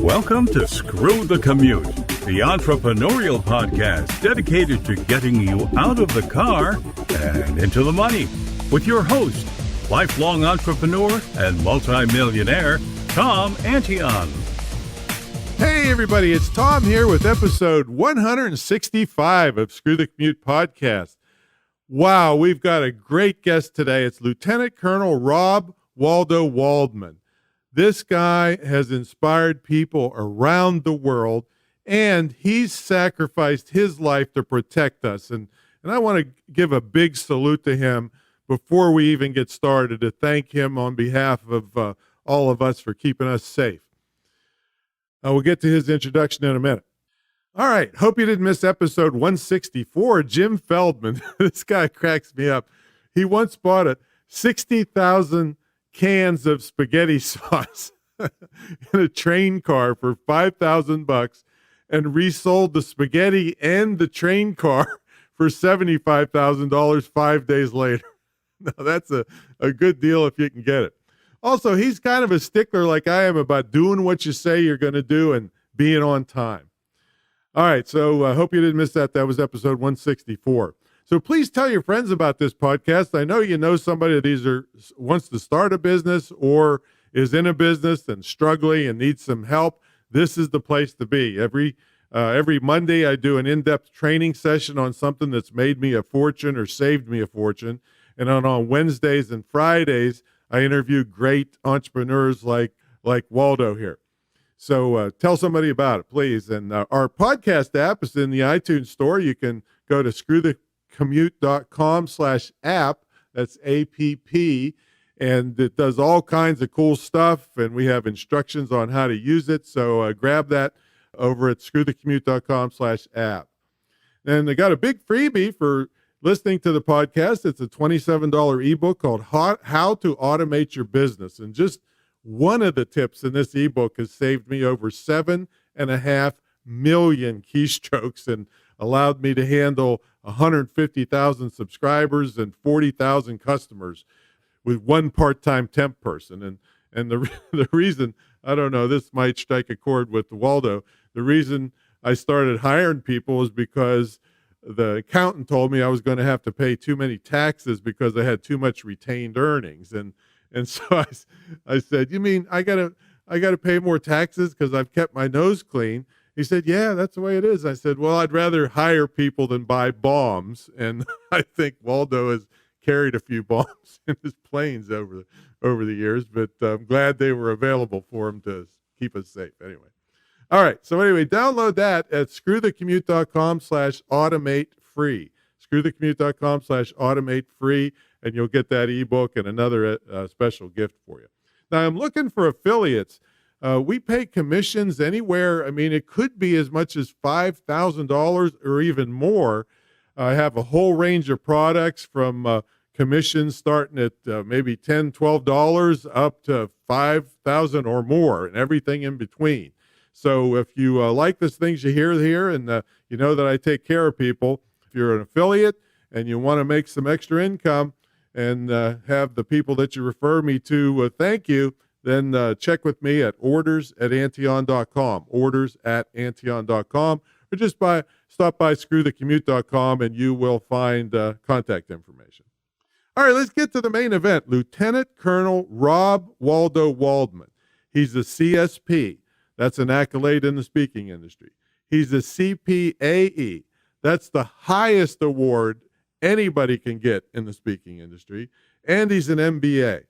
Welcome to Screw the Commute, the entrepreneurial podcast dedicated to getting you out of the car and into the money. With your host, lifelong entrepreneur and multimillionaire, Tom Antion. Hey everybody, it's Tom here with episode 165 of Screw the Commute podcast. Wow, we've got a great guest today. It's Lieutenant Colonel Rob Waldo Waldman. This guy has inspired people around the world, and he's sacrificed his life to protect us. And I want to give a big salute to him before we even get started, to thank him on behalf of all of us for keeping us safe. We'll get to his introduction in a minute. All right, hope you didn't miss episode 164. Jim Feldman, this guy cracks me up. He once bought 60,000 cans of spaghetti sauce in a train car for $5,000 and resold the spaghetti and the train car for $75,000 5 days later. Now, that's a good deal if you can get it. Also, he's kind of a stickler like I am about doing what you say you're going to do and being on time. All right, so I hope you didn't miss that. That was episode 164. So please tell your friends about this podcast. I know you know somebody that either wants to start a business or is in a business and struggling and needs some help. This is the place to be. Every Monday, I do an in-depth training session on something that's made me a fortune or saved me a fortune. And on Wednesdays and Fridays, I interview great entrepreneurs like Waldo here. So tell somebody about it, please. And our podcast app is in the iTunes store. You can go to screwthecommute.com/app. That's APP. And it does all kinds of cool stuff. And we have instructions on how to use it. So grab that over at screwthecommute.com/app. And I got a big freebie for listening to the podcast. It's a $27 ebook called How to Automate Your Business. And just one of the tips in this ebook has saved me over 7.5 million keystrokes and allowed me to handle 150,000 subscribers and 40,000 customers with one part-time temp person. And the reason, I don't know, this might strike a chord with Waldo, the reason I started hiring people is because the accountant told me I was going to have to pay too many taxes because I had too much retained earnings. And so I said, you mean I got to pay more taxes because I've kept my nose clean? He said, yeah, that's the way it is. I said, well, I'd rather hire people than buy bombs. And I think Waldo has carried a few bombs in his planes over the years, but I'm glad they were available for him to keep us safe anyway. All right. So anyway, download that at screwthecommute.com/automate free. Screwthecommute.com/automate free, and you'll get that ebook and another special gift for you. Now, I'm looking for affiliates. We pay commissions anywhere. I mean, it could be as much as $5,000 or even more. I have a whole range of products from commissions starting at maybe $10, $12 up to $5,000 or more, and everything in between. So if you like the things you hear here, and you know that I take care of people, if you're an affiliate and you want to make some extra income and have the people that you refer me to thank you, then check with me at orders@antion.com, orders@antion.com, or just stop by screwthecommute.com and you will find contact information. All right, let's get to the main event. Lieutenant Colonel Rob Waldo Waldman. He's a CSP. That's an accolade in the speaking industry. He's a CPAE. That's the highest award anybody can get in the speaking industry. And he's an MBA.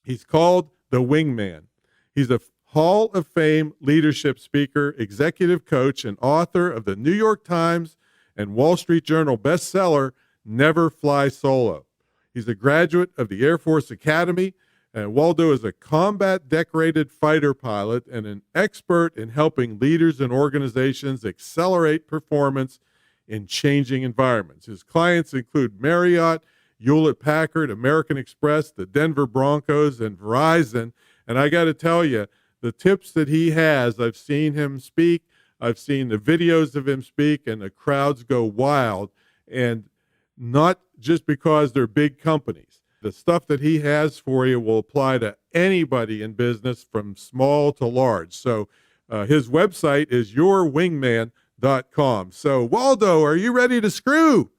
He's called the Wingman. He's a Hall of Fame leadership speaker, executive coach, and author of the New York Times and Wall Street Journal bestseller, Never Fly Solo. He's a graduate of the Air Force Academy. And Waldo is a combat-decorated fighter pilot and an expert in helping leaders and organizations accelerate performance in changing environments. His clients include Marriott, Hewlett-Packard, American Express, the Denver Broncos, and Verizon. And I got to tell you, the tips that he has, I've seen him speak, I've seen the videos of him speak, and the crowds go wild. And not just because they're big companies. The stuff that he has for you will apply to anybody in business from small to large. So His website is yourwingman.com. So, Waldo, are you ready to screw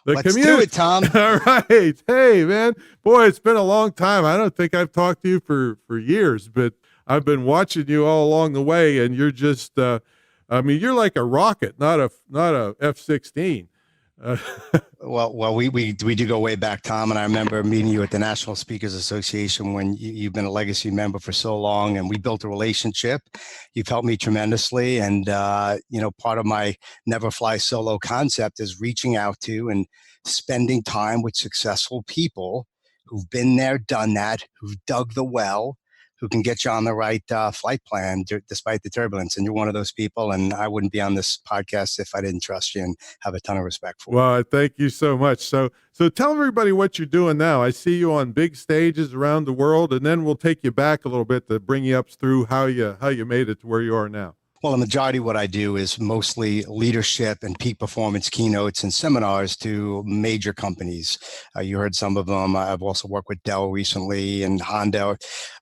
the Let's commute? do it, Tom. All right. Hey, man. Boy, it's been a long time. I don't think I've talked to you for years, but I've been watching you all along the way, and you're just, you're like a rocket, not a F-16. Well, we do go way back, Tom, and I remember meeting you at the National Speakers Association when you've been a legacy member for so long, and we built a relationship. You've helped me tremendously, and part of my never fly solo concept is reaching out to and spending time with successful people who've been there, done that, who've dug the well, who can get you on the right flight plan despite the turbulence. And you're one of those people. And I wouldn't be on this podcast if I didn't trust you and have a ton of respect for you. Well, thank you so much. So tell everybody what you're doing now. I see you on big stages around the world, and then we'll take you back a little bit to bring you up through how you made it to where you are now. Well, the majority of what I do is mostly leadership and peak performance keynotes and seminars to major companies. You heard some of them. I've also worked with Dell recently and Honda,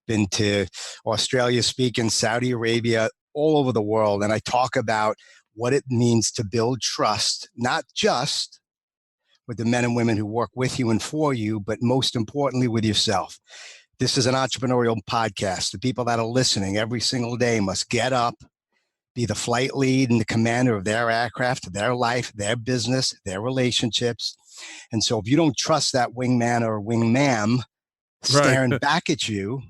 been to Australia, speaking, Saudi Arabia, all over the world. And I talk about what it means to build trust, not just with the men and women who work with you and for you, but most importantly with yourself. This is an entrepreneurial podcast. The people that are listening every single day must get up, be the flight lead and the commander of their aircraft, their life, their business, their relationships. And so if you don't trust that wingman or wingmam staring back at you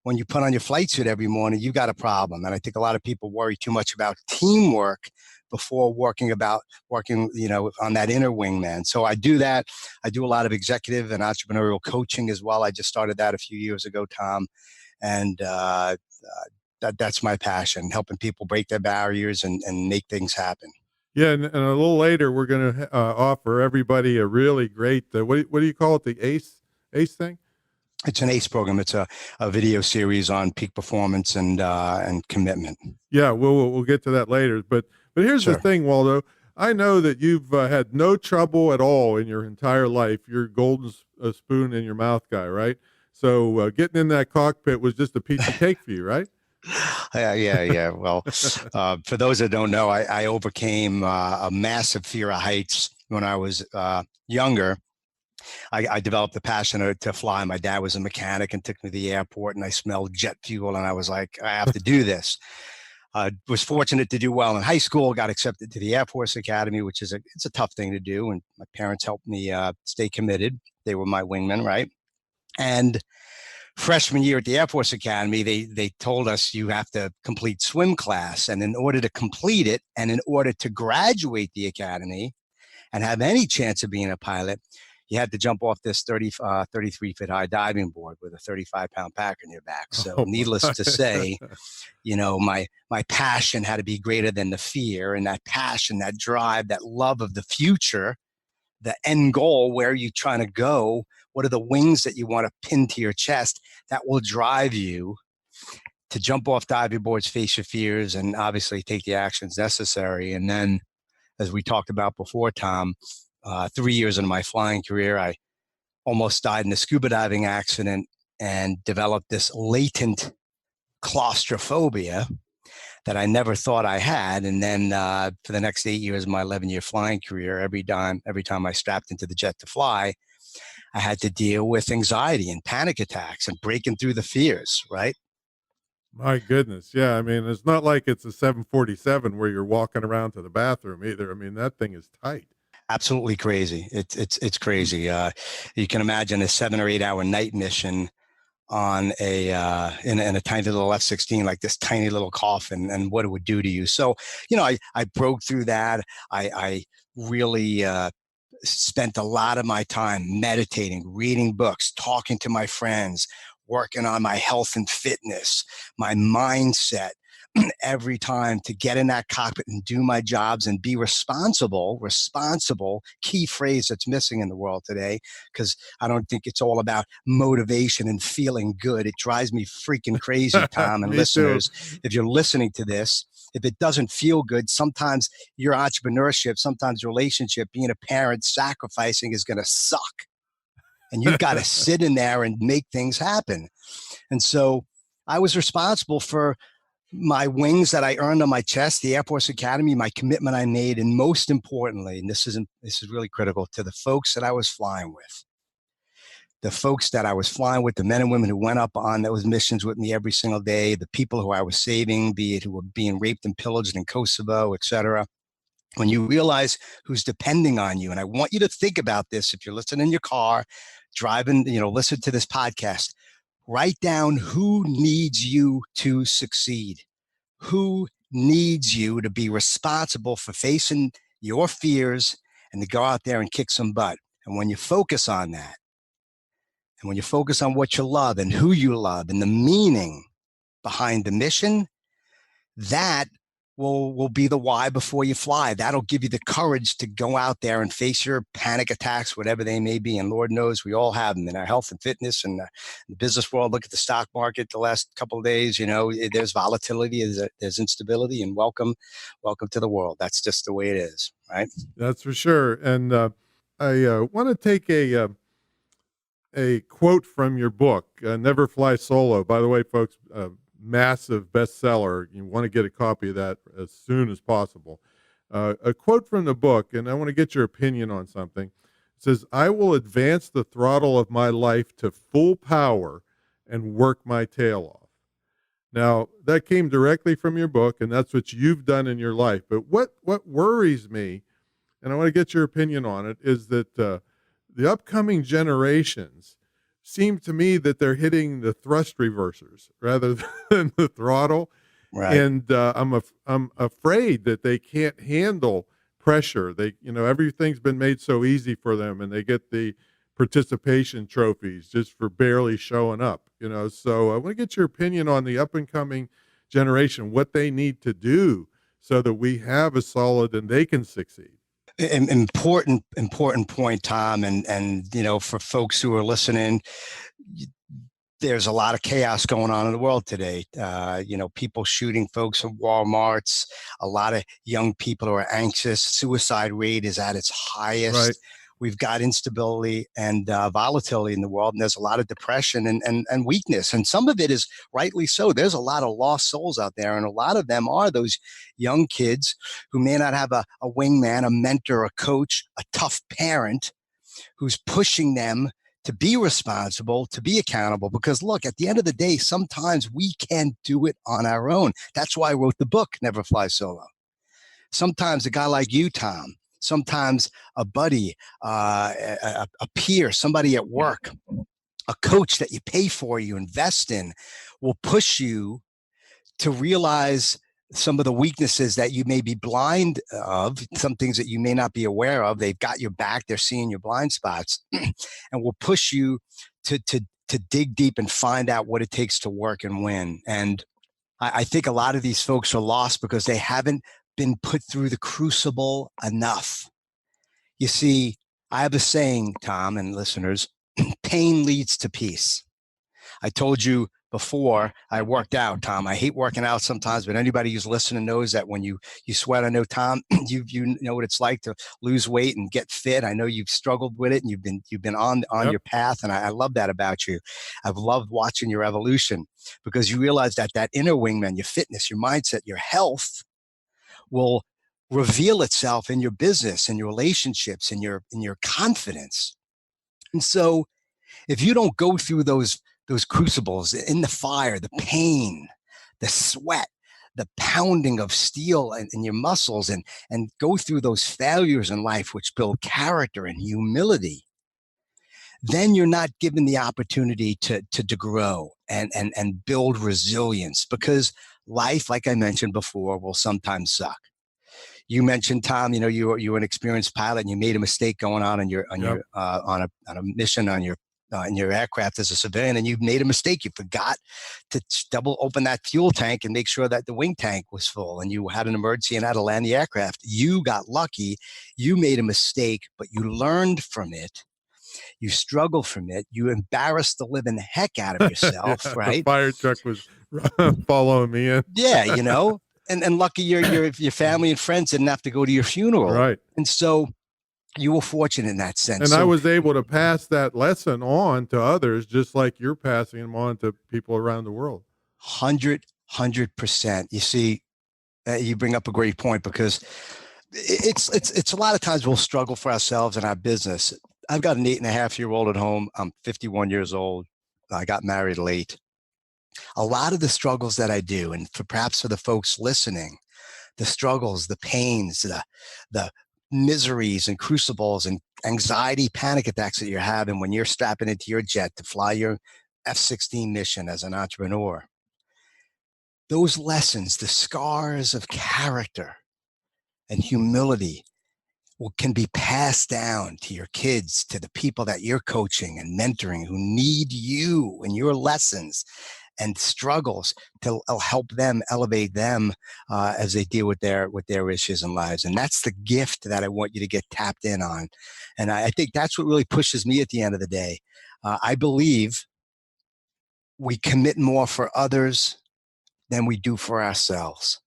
when you put on your flight suit every morning, you got a problem. And I think a lot of people worry too much about teamwork before working on that inner wingman. So I do that. I do a lot of executive and entrepreneurial coaching as well. I just started that a few years ago, Tom. And that's my passion, helping people break their barriers and make things happen. Yeah, and a little later, we're going to offer everybody a really great, what do you call it, the ACE thing? It's an ACE program. It's a video series on peak performance and commitment. Yeah, we'll get to that later. But here's the thing, Waldo. I know that you've had no trouble at all in your entire life. You're golden spoon in your mouth guy, right? So getting in that cockpit was just a piece of cake for you, right? Yeah. Well, for those that don't know, I overcame a massive fear of heights when I was younger. I developed a passion to fly. My dad was a mechanic and took me to the airport, and I smelled jet fuel, and I was like, I have to do this. Was fortunate to do well in high school, got accepted to the Air Force Academy, which is it's a tough thing to do. And my parents helped me stay committed. They were my wingmen, right? And freshman year at the Air Force Academy, they told us you have to complete swim class. And in order to complete it, and in order to graduate the academy and have any chance of being a pilot, you had to jump off this 33-foot high diving board with a 35-pound pack on your back. So needless to say, my passion had to be greater than the fear, and that passion, that drive, that love of the future, the end goal, where you're trying to go, what are the wings that you want to pin to your chest that will drive you to jump off diving boards, face your fears, and obviously take the actions necessary. And then, as we talked about before, Tom, 3 years into my flying career, I almost died in a scuba diving accident and developed this latent claustrophobia that I never thought I had. And then for the next 8 years of my 11-year flying career, every time I strapped into the jet to fly, I had to deal with anxiety and panic attacks and breaking through the fears, right? My goodness. Yeah. I mean, it's not like it's a 747 where you're walking around to the bathroom either. I mean, that thing is tight. Absolutely crazy. It's crazy. You can imagine a 7 or 8 hour night mission on in a tiny little F-16, like this tiny little coffin, and what it would do to you. So, I broke through that. I really spent a lot of my time meditating, reading books, talking to my friends, working on my health and fitness, my mindset, every time to get in that cockpit and do my jobs and be responsible, key phrase that's missing in the world today, because I don't think it's all about motivation and feeling good. It drives me freaking crazy, Tom, and listeners, if you're listening to this, if it doesn't feel good, sometimes your entrepreneurship, sometimes relationship, being a parent, sacrificing is going to suck. And you've got to sit in there and make things happen. And so I was responsible for My wings that I earned on my chest, the Air Force Academy, my commitment I made, and most importantly, and this is really critical, to the folks that I was flying with. The folks that I was flying with, the men and women who went up on those missions with me every single day, the people who I was saving, be it who were being raped and pillaged in Kosovo, et cetera. When you realize who's depending on you, and I want you to think about this if you're listening in your car, driving, listen to this podcast, write down who needs you to succeed, who needs you to be responsible for facing your fears and to go out there and kick some butt. And when you focus on that, and when you focus on what you love and who you love and the meaning behind the mission, that will be the why before you fly. That'll give you the courage to go out there and face your panic attacks, whatever they may be. And Lord knows we all have them in our health and fitness and the business world. Look at the stock market the last couple of days. There's volatility, there's instability, and welcome to the world. That's just the way it is, right? That's for sure. And I want to take a quote from your book, Never Fly Solo. By the way, folks, massive bestseller. You want to get a copy of that as soon as possible. A quote from the book, and I want to get your opinion on something. It says, "I will advance the throttle of my life to full power and work my tail off." Now, that came directly from your book, and that's what you've done in your life. But what worries me, and I want to get your opinion on it, is that the upcoming generations seem to me that they're hitting the thrust reversers rather than the throttle. Right. And I'm afraid that they can't handle pressure. Everything's been made so easy for them, and they get the participation trophies just for barely showing up. So I want to get your opinion on the up and coming generation, what they need to do so that we have a solid and they can succeed. Important point, Tom. And for folks who are listening, there's a lot of chaos going on in the world today. People shooting folks in Walmarts, a lot of young people who are anxious. Suicide rate is at its highest. Right. We've got instability and volatility in the world, and there's a lot of depression and weakness. And some of it is rightly so. There's a lot of lost souls out there, and a lot of them are those young kids who may not have a wingman, a mentor, a coach, a tough parent who's pushing them to be responsible, to be accountable. Because look, at the end of the day, sometimes we can't do it on our own. That's why I wrote the book, Never Fly Solo. Sometimes a guy like you, Tom, sometimes a buddy, a peer, somebody at work, a coach that you pay for, you invest in, will push you to realize some of the weaknesses that you may be blind of, some things that you may not be aware of. They've got your back. They're seeing your blind spots and will push you to dig deep and find out what it takes to work and win. And I think a lot of these folks are lost because they haven't been put through the crucible enough. You see, I have a saying, Tom and listeners, pain leads to peace. I told you before I worked out, Tom, I hate working out sometimes, but anybody who's listening knows that when you sweat, I know, Tom, you know what it's like to lose weight and get fit. I know you've struggled with it and you've been on Yep. your path. And I love that about you. I've loved watching your evolution because you realize that inner wingman, your fitness, your mindset, your health will reveal itself in your business, in your relationships, in your confidence. And so if you don't go through those crucibles in the fire, the pain, the sweat, the pounding of steel in your muscles and go through those failures in life, which build character and humility, then you're not given the opportunity to grow and build resilience, because life, like I mentioned before, will sometimes suck. You mentioned, Tom, you were an experienced pilot and you made a mistake going on a mission in your aircraft as a civilian, and you made a mistake. You forgot to double open that fuel tank and make sure that the wing tank was full, and you had an emergency and had to land the aircraft. You got lucky. You made a mistake, but you learned from it. You struggled from it. You embarrassed the living heck out of yourself, right? The fire truck was following me in. Yeah, and lucky your family and friends didn't have to go to your funeral. Right. And so you were fortunate in that sense. And I was able to pass that lesson on to others, just like you're passing them on to people around the world. 100%. 100%. You see, you bring up a great point, because it's a lot of times we'll struggle for ourselves in our business. I've got an 8.5-year-old at home. I'm 51 years old. I got married late. A lot of the struggles that I do, and perhaps for the folks listening, the struggles, the pains, the miseries and crucibles and anxiety, panic attacks that you're having when you're strapping into your jet to fly your F-16 mission as an entrepreneur. Those lessons, the scars of character and humility, can be passed down to your kids, to the people that you're coaching and mentoring who need you and your lessons and struggles to help them, elevate them as they deal with their issues in lives. And that's the gift that I want you to get tapped in on. And I think that's what really pushes me at the end of the day. I believe we commit more for others than we do for ourselves.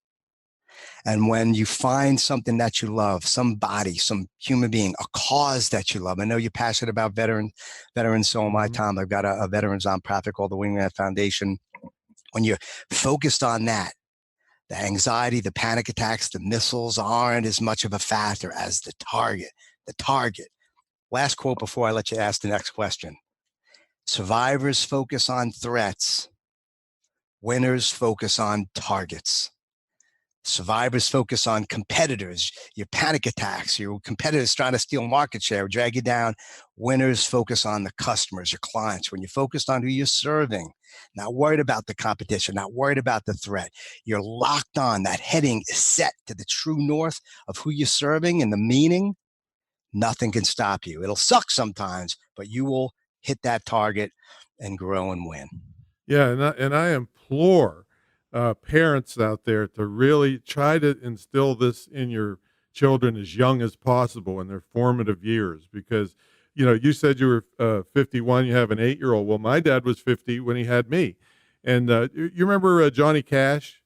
And when you find something that you love, somebody, some human being, a cause that you love. I know you're passionate about veterans, so am I, Tom. I've got a veterans nonprofit called the Wingman Foundation. When you're focused on that, the anxiety, the panic attacks, the missiles aren't as much of a factor as the target. The target. Last quote before I let you ask the next question. Survivors focus on threats. Winners focus on targets. Survivors focus on competitors, your panic attacks, your competitors trying to steal market share, drag you down. Winners focus on the customers, your clients. When you're focused on who you're serving, not worried about the competition, not worried about the threat, you're locked on. That heading is set to the true north of who you're serving and the meaning. Nothing can stop you. It'll suck sometimes, but you will hit that target and grow and win. Yeah, and I implore parents out there to really try to instill this in your children as young as possible in their formative years, because you said you were 51, you have an 8-year-old. Well, my dad was 50 when he had me. And you remember Johnny Cash?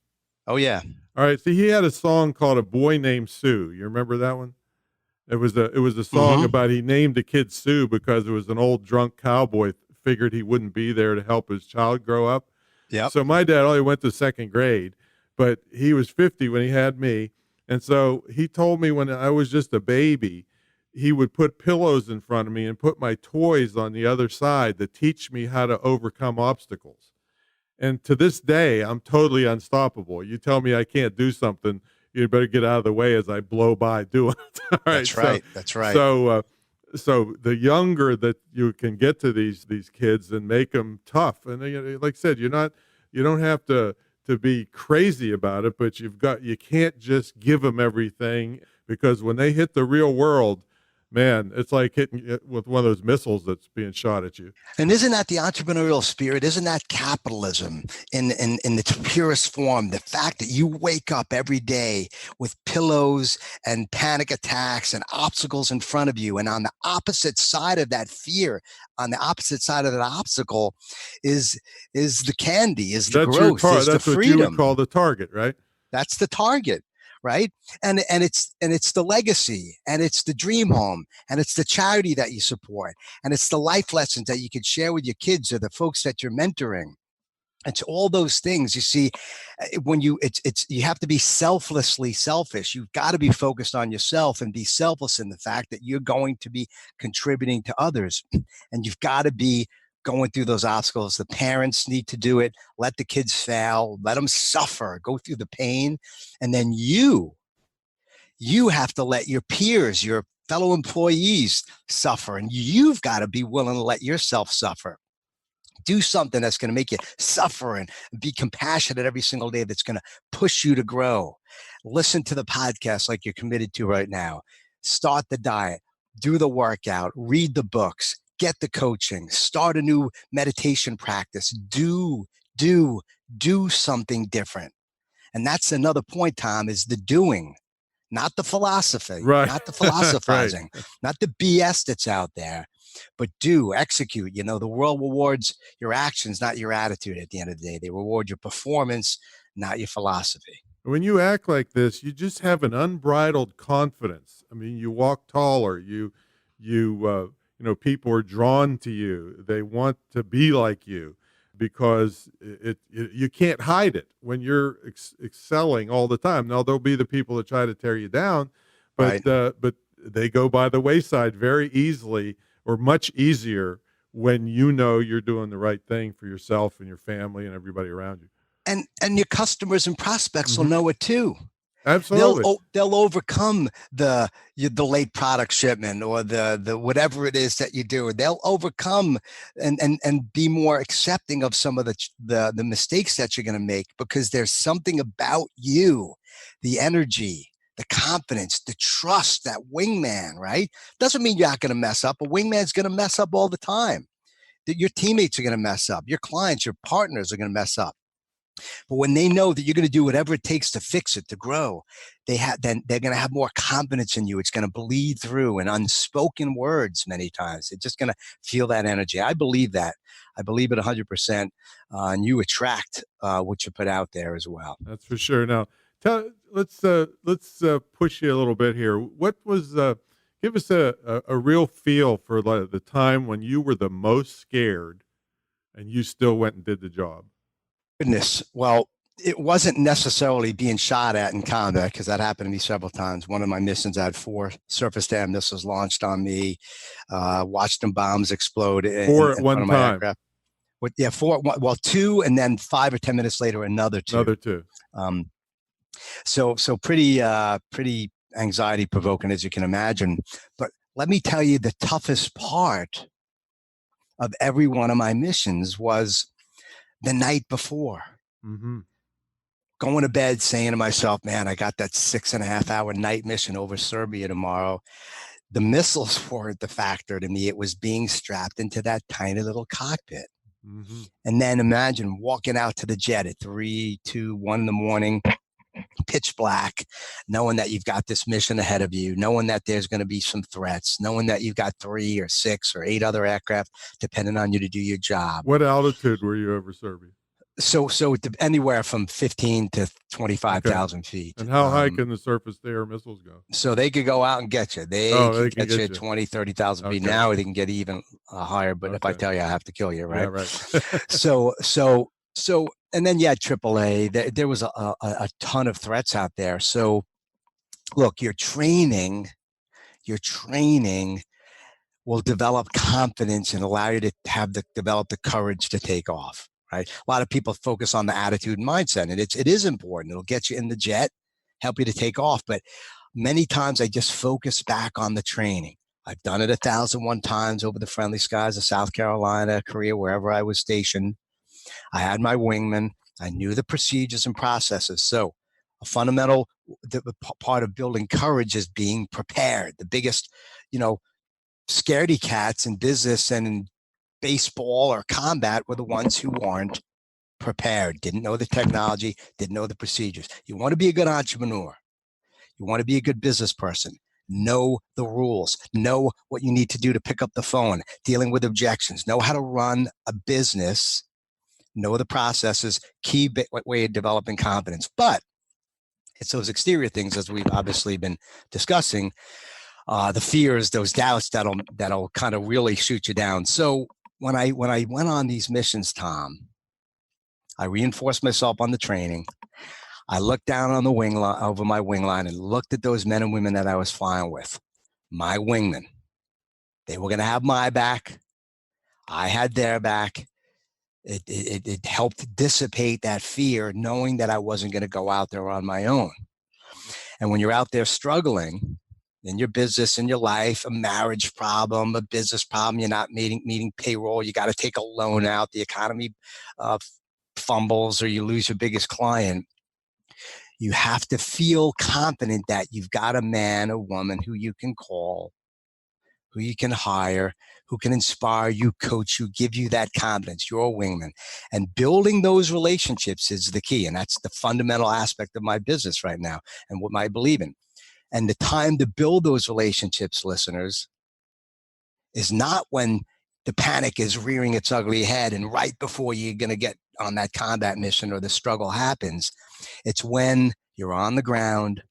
Oh, yeah. All right. See, he had a song called A Boy Named Sue. You remember that one? It was a song about, he named the kid Sue because it was an old drunk cowboy figured he wouldn't be there to help his child grow up. Yep. So my dad only went to second grade, but he was 50 when he had me. And so he told me when I was just a baby, he would put pillows in front of me and put my toys on the other side to teach me how to overcome obstacles. And to this day, I'm totally unstoppable. You tell me I can't do something, you better get out of the way as I blow by doing it. All right, That's right. That's right. So the younger that you can get to these kids and make them tough, and like I said, you don't have to be crazy about it, but you can't just give them everything, because when they hit the real world, man, it's like hitting it with one of those missiles that's being shot at you. And isn't that the entrepreneurial spirit? Isn't that capitalism in its purest form? The fact that you wake up every day with pillows and panic attacks and obstacles in front of you. And on the opposite side of that fear, on the opposite side of that obstacle is the candy, is the growth, is the freedom. That's what you would call the target, right? That's the target. Right. And it's the legacy, and it's the dream home, and it's the charity that you support, and it's the life lessons that you can share with your kids or the folks that you're mentoring. It's all those things. You see, when you have to be selflessly selfish. You've got to be focused on yourself and be selfless in the fact that you're going to be contributing to others, and you've got to be going through those obstacles. The parents need to do it. Let the kids fail. Let them suffer. Go through the pain. And then you have to let your peers, your fellow employees suffer. And you've got to be willing to let yourself suffer. Do something that's going to make you suffer and be compassionate every single day, that's going to push you to grow. Listen to the podcast like you're committed to right now. Start the diet. Do the workout. Read the books. Get the coaching, start a new meditation practice, do something different. And that's another point, Tom, is the doing, not the philosophy, right. Not the philosophizing, right. Not the BS that's out there, but execute. The world rewards your actions, not your attitude at the end of the day. They reward your performance, not your philosophy. When you act like this, you just have an unbridled confidence. I mean, you walk taller, people are drawn to you. They want to be like you. because you can't hide it when you're excelling all the time. Now there'll be the people that try to tear you down, but Right. but they go by the wayside very easily, or much easier, when you know you're doing the right thing for yourself and your family and everybody around you. And your customers and prospects will Hmm. know it too. Absolutely. They'll overcome the late product shipment or the whatever it is that you do. They'll overcome and be more accepting of some of the mistakes that you're going to make, because there's something about you, the energy, the confidence, the trust, that wingman, right? Doesn't mean you're not going to mess up. A wingman's going to mess up all the time. That your teammates are going to mess up. Your clients, your partners are going to mess up. But when they know that you're going to do whatever it takes to fix it, to grow, then they're going to have more confidence in you. It's going to bleed through in unspoken words many times. It's just going to feel that energy. I believe that. I believe it 100%. And you attract what you put out there as well. That's for sure. Now, let's push you a little bit here. What was give us a real feel for the time when you were the most scared and you still went and did the job? Goodness. Well, it wasn't necessarily being shot at in combat, because that happened to me several times. One of my missions, I had 4 surface-to-air missiles launched on me, watched them bombs explode Four at in front one of my time. aircraft. Yeah, 4, well, 2, and then 5 or 10 minutes later, another 2. Another 2. Um, so pretty anxiety provoking, as you can imagine. But let me tell you, the toughest part of every one of my missions was the night before. Mm-hmm. Going to bed saying to myself, man, I got that 6.5-hour night mission over Serbia tomorrow. The missiles weren't the factor to me. It was being strapped into that tiny little cockpit. Mm-hmm. And then imagine walking out to the jet at 3, 2, 1 in the morning, pitch black, knowing that you've got this mission ahead of you, knowing that there's going to be some threats, knowing that you've got 3 or 6 or 8 other aircraft depending on you to do your job. What altitude were you over Serbia? So anywhere from 15 to 25,000 feet. And how high can the surface-to-air missiles go? So they could go out and get you. They They can can get you get at you. 20, 30,000 feet. Okay. Now they can get even higher. But if I Okay. tell you, I have to kill you, right? Yeah, right. So, and then you had AAA. There was a ton of threats out there. So, look, your training will develop confidence and allow you to develop the courage to take off. Right? A lot of people focus on the attitude and mindset, and it is important. It'll get you in the jet, help you to take off. But many times I just focus back on the training. I've done it 1,001 times over the friendly skies of South Carolina, Korea, wherever I was stationed. I had my wingman. I knew the procedures and processes. So a fundamental part of building courage is being prepared. The biggest, scaredy cats in business and in baseball or combat were the ones who weren't prepared, didn't know the technology, didn't know the procedures. You want to be a good entrepreneur. You want to be a good business person. Know the rules. Know what you need to do to pick up the phone, dealing with objections. Know how to run a business. Know the processes. Key way of developing confidence. But it's those exterior things, as we've obviously been discussing, the fears, those doubts that'll kind of really shoot you down. So when I went on these missions, Tom, I reinforced myself on the training. I looked down on the wing line, over my wing line, and looked at those men and women that I was flying with, my wingmen. They were going to have my back. I had their back. It helped dissipate that fear, knowing that I wasn't going to go out there on my own. And when you're out there struggling in your business, in your life, a marriage problem, a business problem, you're not meeting payroll, you got to take a loan out, the economy fumbles, or you lose your biggest client, you have to feel confident that you've got a man or woman who you can call, who you can hire, who can inspire you, coach you, give you that confidence. You're a wingman. And building those relationships is the key. And that's the fundamental aspect of my business right now and what I believe in. And the time to build those relationships, listeners, is not when the panic is rearing its ugly head and right before you're going to get on that combat mission or the struggle happens. It's when you're on the ground,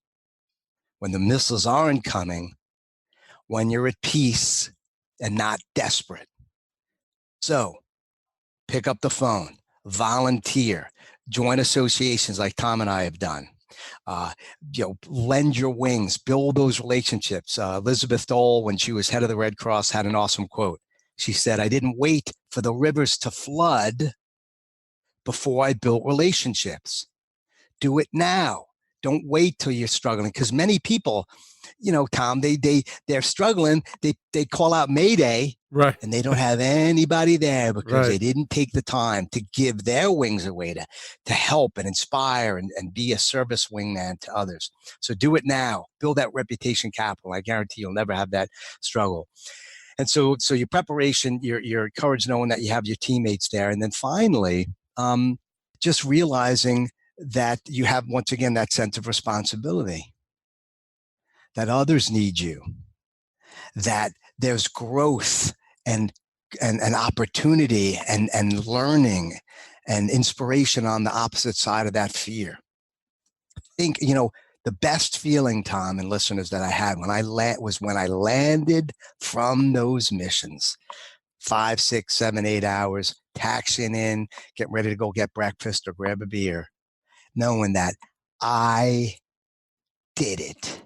when the missiles aren't coming, when you're at peace and not desperate. So pick up the phone, volunteer, join associations like Tom and I have done. Lend your wings, build those relationships. Elizabeth Dole, when she was head of the Red Cross, had an awesome quote. She said, "I didn't wait for the rivers to flood before I built relationships. Do it now. Don't wait till you're struggling." Because many people, Tom, they're struggling. They call out Mayday, Right. and they don't have anybody there because Right. they didn't take the time to give their wings away to help and inspire and be a service wingman to others. So do it now. Build that reputation capital. I guarantee you'll never have that struggle. And so your preparation, your courage, knowing that you have your teammates there, and then finally, just realizing that you have, once again, that sense of responsibility, that others need you, that there's growth and opportunity and learning and inspiration on the opposite side of that fear. I think, the best feeling, Tom and listeners, that I had when I landed from those missions, 5, 6, 7, 8 hours, taxiing in, getting ready to go get breakfast or grab a beer, knowing that I did it.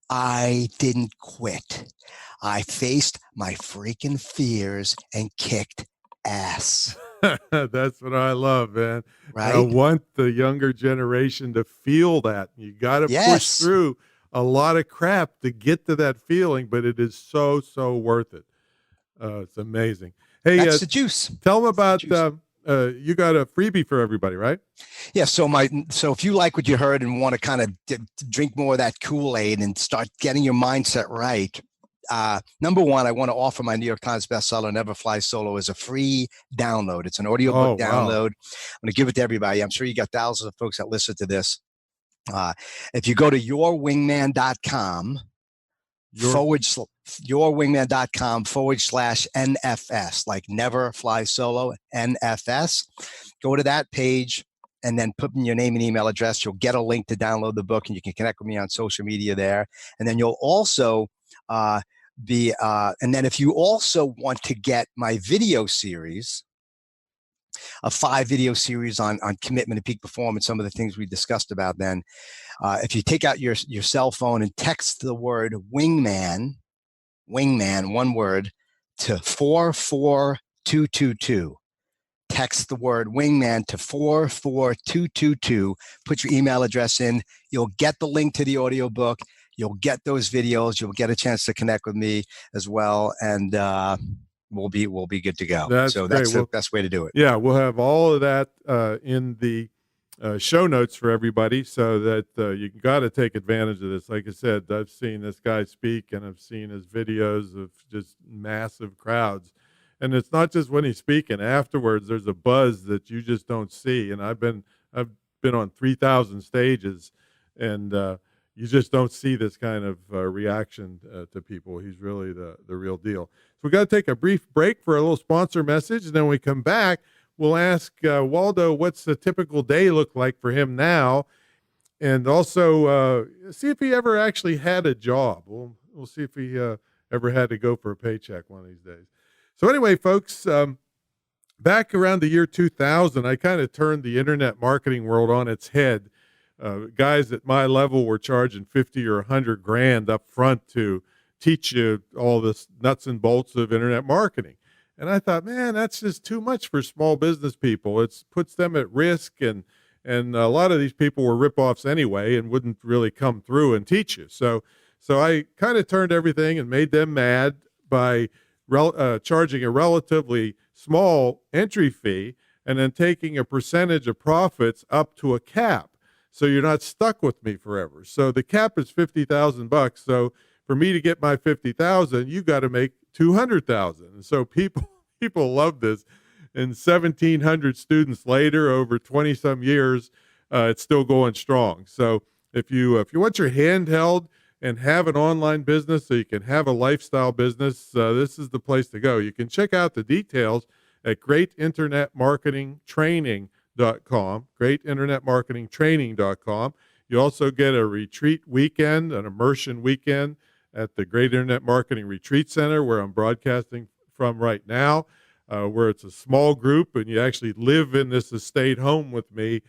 I didn't quit. I faced my freaking fears and kicked ass. That's what I love, man. Right? I want the younger generation to feel that. You got to push through a lot of crap to get to that feeling, but it is so, so worth it. It's amazing. Hey, that's the juice. Tell them about, you got a freebie for everybody, right? Yeah. So if you like what you heard and want to kind of drink more of that Kool-Aid and start getting your mindset right, number one, I want to offer my New York Times bestseller, Never Fly Solo, as a free download. It's an audiobook download. I'm going to give it to everybody. I'm sure you got thousands of folks that listen to this. If you go to yourwingman.com, yourwingman.com/NFS, like Never Fly Solo, NFS. Go to that page and then put in your name and email address. You'll get a link to download the book, and you can connect with me on social media there. And then you'll also and then if you also want to get my video series, a 5 video series on commitment and peak performance, some of the things we discussed about then, if you take out your cell phone and text the word Wingman, one word, to 44222. Text the word Wingman to 44222. Put your email address in. You'll get the link to the audiobook. You'll get those videos. You'll get a chance to connect with me as well, and we'll be good to go. That's the best way to do it. Yeah, we'll have all of that in the show notes for everybody, so that you got to take advantage of this. Like I said, I've seen this guy speak, and I've seen his videos of just massive crowds. And it's not just when he's speaking. Afterwards, there's a buzz that you just don't see. And I've been on 3,000 stages, and you just don't see this kind of reaction to people. He's really the real deal. So we got to take a brief break for a little sponsor message, and then when we come back, we'll ask Waldo what's the typical day look like for him now, and also see if he ever actually had a job. We'll see if he ever had to go for a paycheck one of these days. So anyway, folks, back around the year 2000, I kind of turned the internet marketing world on its head. Guys at my level were charging 50 or 100 grand up front to teach you all this nuts and bolts of internet marketing. And I thought, man, that's just too much for small business people. It puts them at risk, and a lot of these people were ripoffs anyway and wouldn't really come through and teach you. So I kind of turned everything and made them mad by charging a relatively small entry fee and then taking a percentage of profits up to a cap. So you're not stuck with me forever. So the cap is $50,000. So for me to get my $50,000, you got to make $200,000. And so people love this. And 1,700 students later, over 20 some years, it's still going strong. So if you want your hand held and have an online business so you can have a lifestyle business, this is the place to go. You can check out the details at greatinternetmarketingtraining.com, greatinternetmarketingtraining.com. You also get a retreat weekend, an immersion weekend at the Great Internet Marketing Retreat Center, where I'm broadcasting from right now. where it's a small group and you actually live in this estate home with me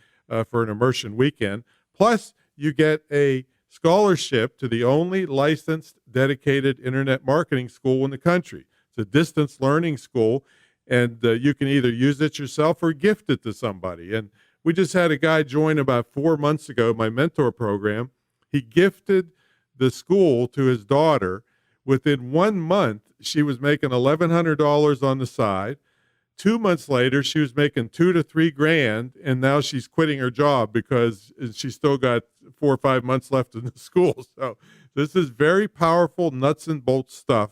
for an immersion weekend. Plus, you get a scholarship to the only licensed dedicated internet marketing school in the country. It's a distance learning school, and you can either use it yourself or gift it to somebody. And we just had a guy join about 4 months ago, my mentor program. He gifted the school to his daughter. Within 1 month, she was making $1,100 on the side. 2 months later, she was making $2 to $3 grand, and now she's quitting her job because she's still got 4 or 5 months left in the school. So this is very powerful nuts and bolts stuff.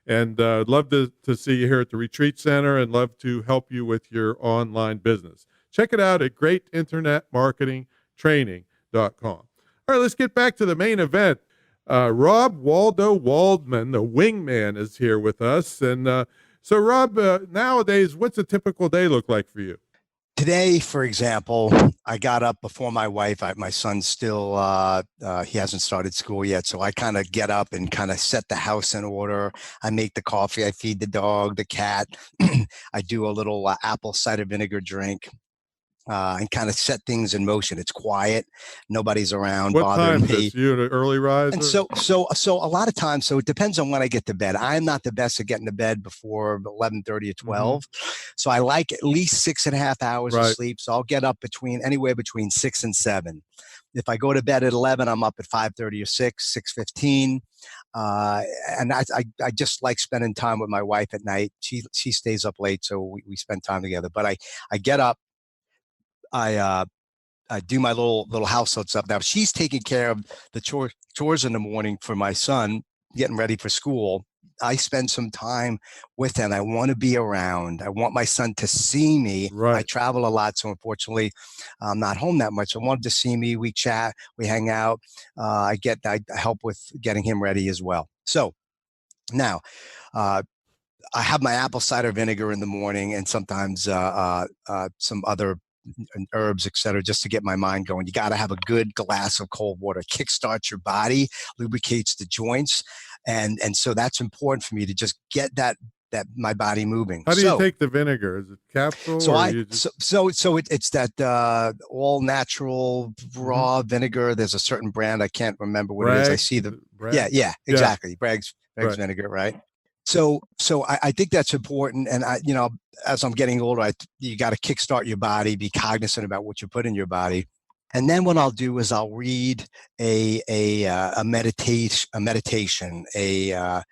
And I'd love to see you here at the Retreat Center and love to help you with your online business. Check it out at greatinternetmarketingtraining.com. All right, let's get back to the main event. Rob Waldo Waldman, the Wingman, is here with us. And so, Rob, nowadays, what's a typical day look like for you? Today, for example, I got up before my wife. My son's still, he hasn't started school yet. So I kind of get up and kind of set the house in order. I make the coffee. I feed the dog, the cat. I do a little apple cider vinegar drink. And kind of set things in motion. It's quiet. Nobody's around bothering me. Is you an early riser? And so a lot of times, so it depends on when I get to bed. I'm not the best at getting to bed before 11:30 or 12. So I like at least 6.5 hours of sleep. So I'll get up anywhere between 6 and 7. If I go to bed at 11, I'm up at 5:30 or 6:15. And I just like spending time with my wife at night. She stays up late, so we spend time together. But I get up. I do my little household stuff. Now she's taking care of the chores in the morning for my son, getting ready for school. I spend some time with him. I want to be around. I want my son to see me. I travel a lot, so unfortunately, I'm not home that much. I wanted to see me. We chat, we hang out. I help with getting him ready as well. So now, I have my apple cider vinegar in the morning, and sometimes some other herbs, etc., just to get my mind going. You got to have a good glass of cold water. Kickstarts your body, lubricates the joints, and so that's important for me to just get that my body moving. How do you take the vinegar? Is it capsule? So it's that all natural raw vinegar. There's a certain brand, I can't remember what it is. I see the brand? Yeah, exactly. Bragg's vinegar, right? So I think that's important. And as I'm getting older, you got to kickstart your body, be cognizant about what you put in your body. And then what I'll do is I'll read a meditation, a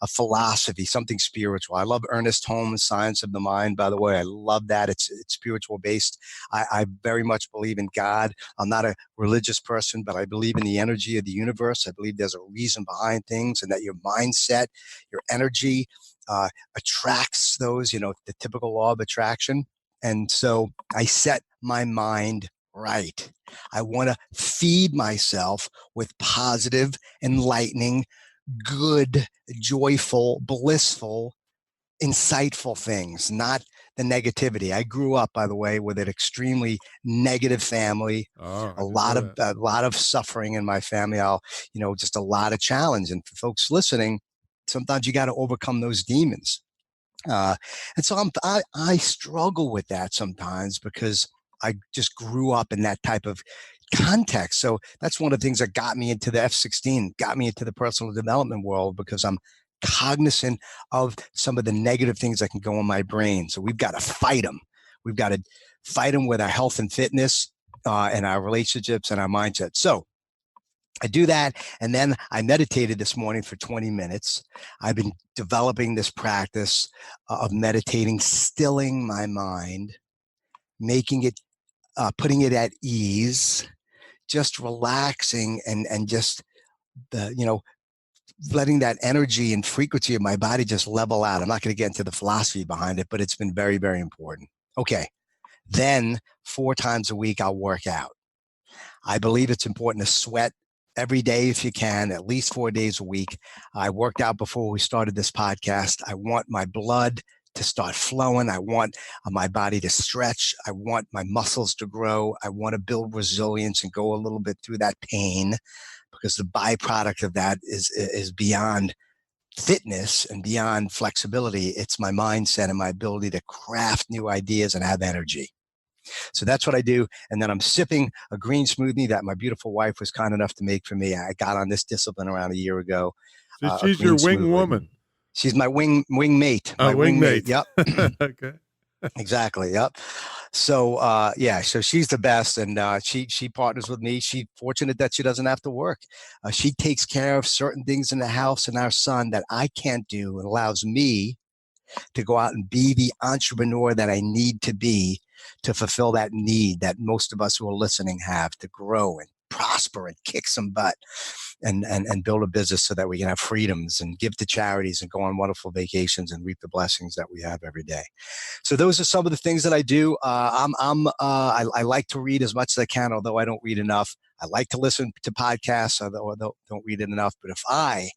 philosophy, something spiritual. I love Ernest Holmes' Science of the Mind, by the way. I love that. It's spiritual based. I very much believe in God. I'm not a religious person, but I believe in the energy of the universe. I believe there's a reason behind things, and that your mindset, your energy attracts those, the typical law of attraction. And so I set my mind right. I want to feed myself with positive, enlightening, good, joyful, blissful, insightful things, not the negativity. I grew up, by the way, with an extremely negative family, a lot of suffering in my family. Just a lot of challenge. And for folks listening, sometimes you got to overcome those demons. And so I struggle with that sometimes because I just grew up in that type of context. So that's one of the things that got me into the F-16, got me into the personal development world, because I'm cognizant of some of the negative things that can go in my brain. So we've got to fight them. We've got to fight them with our health and fitness and our relationships and our mindset. So I do that. And then I meditated this morning for 20 minutes. I've been developing this practice of meditating, stilling my mind, making it, putting it at ease, just relaxing and just letting that energy and frequency of my body just level out. I'm not going to get into the philosophy behind it, but it's been very, very important. Okay. Then 4 times a week, I'll work out. I believe it's important to sweat every day if you can, at least 4 days a week. I worked out before we started this podcast. I want my blood to start flowing. I want my body to stretch. I want my muscles to grow. I want to build resilience and go a little bit through that pain, because the byproduct of that is beyond fitness and beyond flexibility, it's my mindset and my ability to craft new ideas and have energy. So that's what I do. And then I'm sipping a green smoothie that my beautiful wife was kind enough to make for me. I got on this discipline around a year ago. So A she's green your wing smoothie. woman. She's my wing mate. My wing mate. Yep. Okay. Exactly. Yep. So so she's the best, and she partners with me. She's fortunate that she doesn't have to work. She takes care of certain things in the house and our son that I can't do, and allows me to go out and be the entrepreneur that I need to be to fulfill that need that most of us who are listening have, to grow and prosper and kick some butt and build a business so that we can have freedoms and give to charities and go on wonderful vacations and reap the blessings that we have every day. So those are some of the things that I do. I like to read as much as I can, although I don't read enough. I like to listen to podcasts, although I don't read it enough. But if I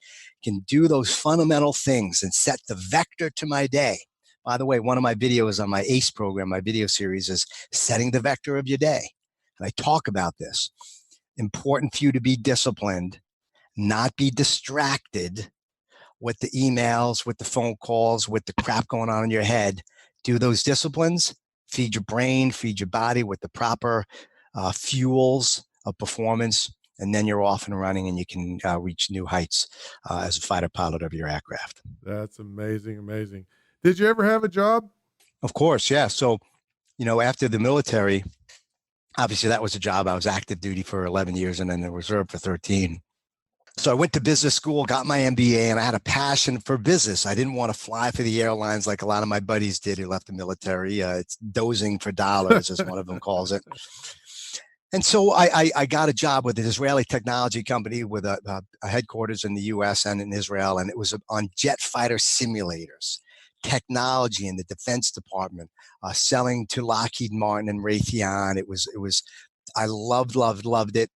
can do those fundamental things and set the vector to my day. By the way, one of my videos on my ACE program, my video series, is setting the vector of your day. And I talk about this. Important for you to be disciplined, not be distracted with the emails, with the phone calls, with the crap going on in your head. Do those disciplines, feed your brain, feed your body with the proper fuels of performance, and then you're off and running and you can reach new heights as a fighter pilot of your aircraft. That's amazing. Amazing. Did you ever have a job? Of course, yeah. So, after the military, obviously that was a job. I was active duty for 11 years and then the reserve for 13. So I went to business school, got my MBA, and I had a passion for business. I didn't want to fly for the airlines like a lot of my buddies did who left the military. It's dozing for dollars, as one of them calls it. And so I got a job with an Israeli technology company with a headquarters in the U.S. and in Israel, and it was on jet fighter simulators, technology in the Defense Department, selling to Lockheed Martin and Raytheon. It was I loved it.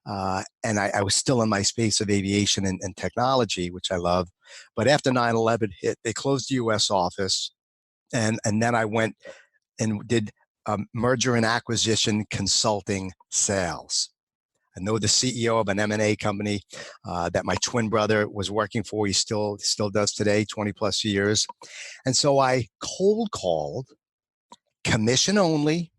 And I was still in my space of aviation and technology, which I love. But after 9/11 hit, they closed the U.S. office. And then I went and did merger and acquisition consulting sales. I know the CEO of an M&A company that my twin brother was working for. He still does today, 20 plus years. And so I cold called, commission only,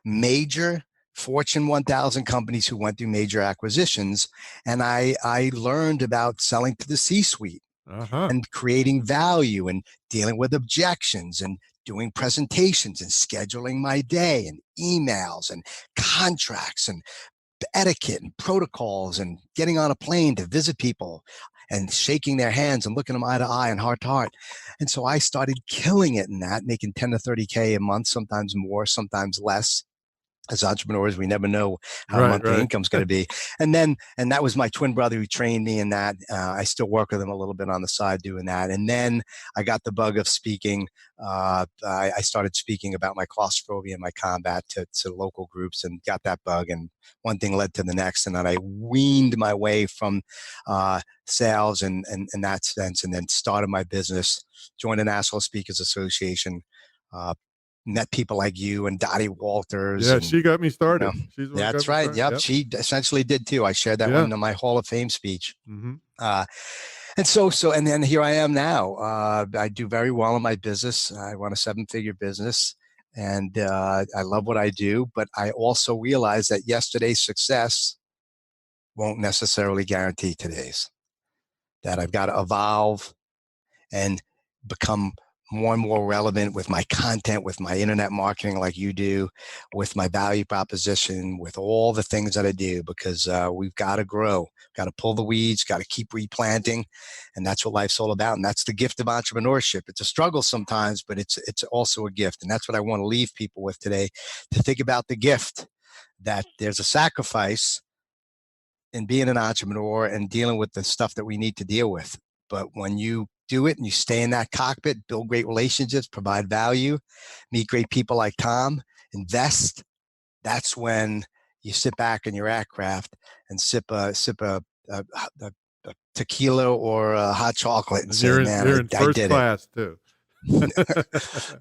major Fortune 1000 companies who went through major acquisitions. And I learned about selling to the C-suite and creating value and dealing with objections and doing presentations and scheduling my day and emails and contracts and etiquette and protocols and getting on a plane to visit people and shaking their hands and looking them eye to eye and heart to heart. And so I started killing it in that, making 10 to 30K a month, sometimes more, sometimes less. As entrepreneurs, we never know how monthly income's going to be. And that was my twin brother who trained me in that. I still work with him a little bit on the side doing that. And then I got the bug of speaking. I started speaking about my claustrophobia and my combat to local groups and got that bug. And one thing led to the next. And then I weaned my way from sales and in that sense, and then started my business, joined the National Speakers Association, met people like you and Dottie Walters. Yeah, and, she got me started. That's right. Yep. She essentially did too. I shared that one in my Hall of Fame speech. And and then here I am now. I do very well in my business. I run a 7-figure business and I love what I do, but I also realize that yesterday's success won't necessarily guarantee today's, that I've got to evolve and become more and more relevant with my content, with my internet marketing like you do, with my value proposition, with all the things that I do, because we've got to grow, got to pull the weeds, got to keep replanting. And that's what life's all about. And that's the gift of entrepreneurship. It's a struggle sometimes, but it's also a gift. And that's what I want to leave people with today, to think about the gift, that there's a sacrifice in being an entrepreneur and dealing with the stuff that we need to deal with. But when you do it and you stay in that cockpit, build great relationships, provide value, meet great people like Tom, invest, that's when you sit back in your aircraft and sip a tequila or a hot chocolate and say, man, you're in first class too.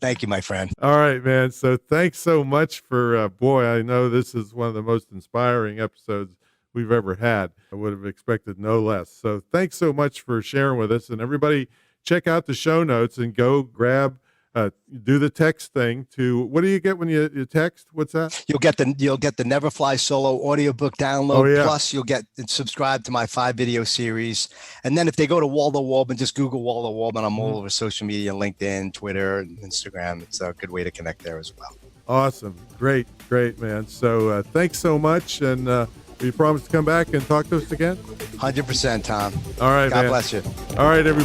Thank you, my friend. All right, man. So thanks so much for, boy, I know this is one of the most inspiring episodes we've ever had. I would have expected no less. So thanks so much for sharing with us. And everybody, check out the show notes and go grab, do the text thing to, what do you get when you text? What's that? You'll get the Never Fly Solo audiobook download. Oh, yeah. Plus you'll get subscribe to my 5-video series. And then if they go to Waldo Waldman, just Google Waldo Waldman. I'm all over social media, LinkedIn, Twitter, and Instagram. It's a good way to connect there as well. Awesome. Great, man. So thanks so much. And you promise to come back and talk to us again? 100%, Tom. All right, God man. bless you. All right, everybody.